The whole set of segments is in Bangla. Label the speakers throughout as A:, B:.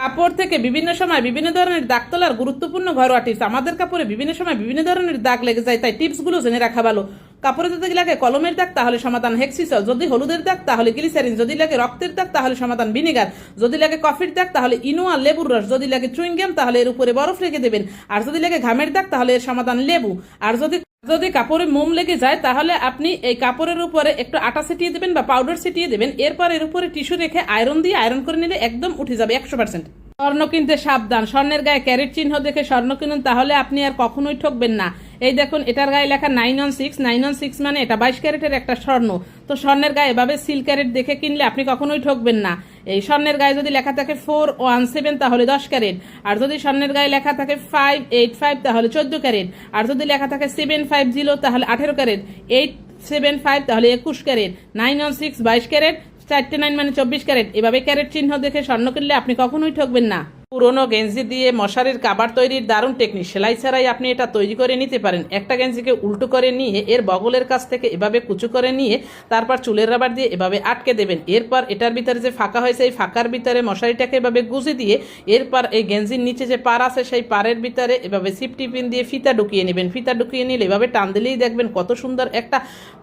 A: কাপড় থেকে বিভিন্ন সময় বিভিন্ন ধরনের দাগ তোলার গুরুত্বপূর্ণ ঘরোয়া টিপস। আমাদের কাপড়ে বিভিন্ন সময় বিভিন্ন ধরনের দাগ লেগে যায়, তাই টিপসগুলো জেনে রাখা ভালো। কাপড়ে যদি লাগে কলমের দাগ তাহলে সমাধান হেক্সিসল, যদি হলুদের দাগ তাহলে গ্লিসারিন, যদি লাগে রক্তের দাগ তাহলে সমাধান ভিনেগার, যদি লাগে কফির দাগ তাহলে ইনোয়া লেবুর রস, যদি লাগে চুইংগাম তাহলে এর উপরে বরফ রেখে দেবেন, আর যদি লাগে ঘামের দাগ তাহলে এর সমাধান লেবু। আর যদি কাপড়ে মোম লেগে যায় তাহলে আপনি এই কাপড়ের উপরে একটু আটা ছিটিয়ে দেবেন বা পাউডার ছিটিয়ে দেবেন, এরপর এর উপরে টিস্যু রেখে আয়রন দিয়ে আয়রন করে নিলে একদম উঠে যাবে 100%। স্বর্ণ কিনতে সাবধান, স্বর্ণের গায়ে ক্যারেট চিহ্ন দেখে স্বর্ণ কিনুন, তাহলে আপনি আর কখনোই ঠকবেন না। এই দেখুন, এটার গায়ে লেখা 916 মানে এটা 22 ক্যারেটের একটা স্বর্ণ। তো স্বর্ণের গায়ে এভাবে সিল ক্যারেট দেখে কিনলে আপনি কখনোই ঠকবেন না। এই স্বর্ণের গায়ে যদি লেখা থাকে 417 তাহলে 10 ক্যারেট, আর যদি স্বর্ণের গায়ে লেখা থাকে 585 তাহলে 14 ক্যারেট, আর যদি লেখা থাকে 750 তাহলে 18 ক্যারেট, 875 তাহলে 21 ক্যারেট, 916 22 ক্যারেট, 4 9 মানে 24 ক্যারেট। এভাবে ক্যারেট চিহ্ন দেখে স্বর্ণ কিনলে আপনি কখনোই ঠকবেন না। পুরোনো গেঞ্জি দিয়ে মশারির কাবার তৈরির দারুণ টেকনিক, সেলাই ছাড়াই আপনি এটা তৈরি করে নিতে পারেন। একটা গেঞ্জিকে উল্টো করে নিয়ে এর বগলের কাছ থেকে এভাবে কুচু করে নিয়ে তারপর চুলের রাবার দিয়ে এভাবে আটকে দেবেন। এরপর এটার ভিতরে যে ফাঁকা হয়েছে এই ফাঁকার ভিতরে মশারিটাকে এভাবে গুঁজে দিয়ে এরপর এই গেঞ্জির নিচে যে পার আছে সেই পারের ভিতরে এভাবে সিফটি পিন দিয়ে ফিতা ঢুকিয়ে নেবেন। ফিতা ঢুকিয়ে নিলে এভাবে টান দিলেই দেখবেন কত সুন্দর একটা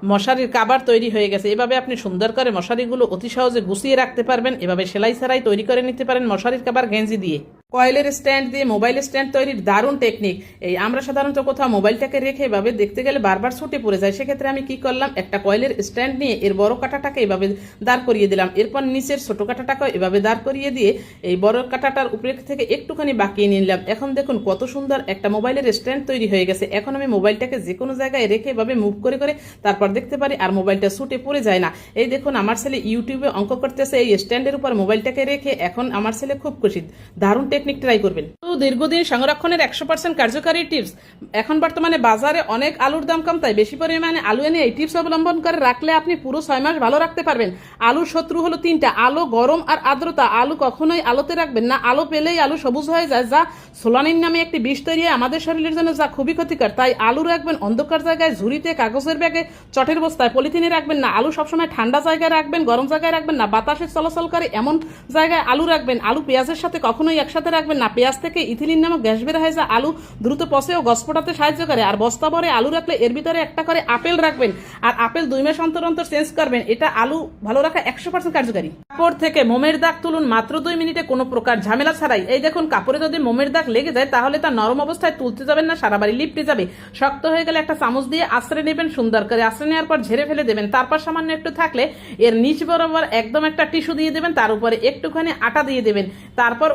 A: মশারির কাবার তৈরি হয়ে গেছে। এভাবে আপনি সুন্দর করে মশারিগুলো অতি সহজে গুছিয়ে রাখতে পারবেন। এভাবে সেলাই ছাড়াই তৈরি করে নিতে পারেন মশারির কাবার গেঞ্জি দিয়ে। কয়েলের স্ট্যান্ড দিয়ে মোবাইল স্ট্যান্ড তৈরির দারুণ টেকনিক। এই আমরা সাধারণত কোথাও মোবাইলটাকে রেখে এভাবে দেখতে গেলে বারবার ছুটে পড়ে যায়, সেক্ষেত্রে আমি কি করলাম, একটা কয়েলের স্ট্যান্ড নিয়ে এর বড় কাঁটাটাকে এভাবে দাঁড় করিয়ে দিলাম, এরপর নিচের ছোট কাঁটাটাকে এভাবে দাঁড় করিয়ে দিয়ে এই বড় কাঁটাটার উপরে থেকে একটুখানি বাঁকিয়ে নিলাম। এখন দেখুন কত সুন্দর একটা মোবাইলের স্ট্যান্ড তৈরি হয়ে গেছে। এখন আমি মোবাইলটাকে যে কোনো জায়গায় রেখে এভাবে মুভ করে করে তারপর দেখতে পারি, আর মোবাইলটা ছুটে পড়ে যায় না। এই দেখুন, আমার ছেলে ইউটিউবে অঙ্ক করতেছে এই স্ট্যান্ডের উপর মোবাইলটাকে রেখে, এখন আমার ছেলে খুব খুশি। দারুণ টেকনিক, ট্রাই করবেন। দীর্ঘদিন সংরক্ষণের 100% কার্যকারী টিপস। এখন বর্তমানে বাজারে অনেক আলুর দাম কম, তাই বেশি পরিমাণে আলু এনে এই টিপস অবলম্বন করে রাখলে আপনি পুরো 6 মাস ভালো রাখতে পারবেন। আলুর শত্রু হলো 3টা: আলো, গরম আর আর্দ্রতা। আলু কখনোই আলোতে রাখবেন না, আলো পেলেই আলু সবুজ হয়ে যায়, যা সোলানিন নামে একটি বিষ তৈরি হয় আমাদের শরীরের জন্য, যা খুবই ক্ষতিকর। তাই আলু রাখবেন অন্ধকার জায়গায়, ঝুড়িতে, কাগজের ব্যাগে, চটের বস্তায়, পলিথিনে রাখবেন না। আলু সবসময় ঠান্ডা জায়গায় রাখবেন, গরম জায়গায় রাখবেন না। বাতাসে চলাচল করে এমন জায়গায় আলু রাখবেন। আলু পেঁয়াজের সাথে কখনোই একসাথে রাখবেন না, পেঁয়াজ থেকে ইথিলিন নামক গ্যাস বের হয়, যা আলু দ্রুত পচে ও গস ফোটাতে সাহায্য করে। আর বস্তা ভরে আলু রাখলে এর ভিতরে একটা করে আপেল রাখবেন, আর আপেল 2 মাস অন্তর অন্তর চেঞ্জ করবেন। এটা আলু ভালো রাখা 100% কার্যকারী। কাপড় থেকে মোমের দাগ তুলুন মাত্র 2 মিনিটে, কোনো প্রকার ঝামেলা ছাড়াই। এই দেখুন, কাপড়ে যদি মোমের দাগ লেগে যায় তাহলে তা নরম অবস্থায় তুলতে যাবেন না, সারা বাড়ি লিপটে যাবে। শক্ত হয়ে গেলে একটা চামচ দিয়ে আশ্রে নেবেন, সুন্দর করে আশ্রে নেওয়ার পর ঝেড়ে ফেলে দেবেন। তারপর সামান্য একটু থাকলে এর নিচ বরাবর একদম একটা টিস্যু দিয়ে দেবেন, তার উপরে একটুখানি আটা দিয়ে দেবেন। তারপর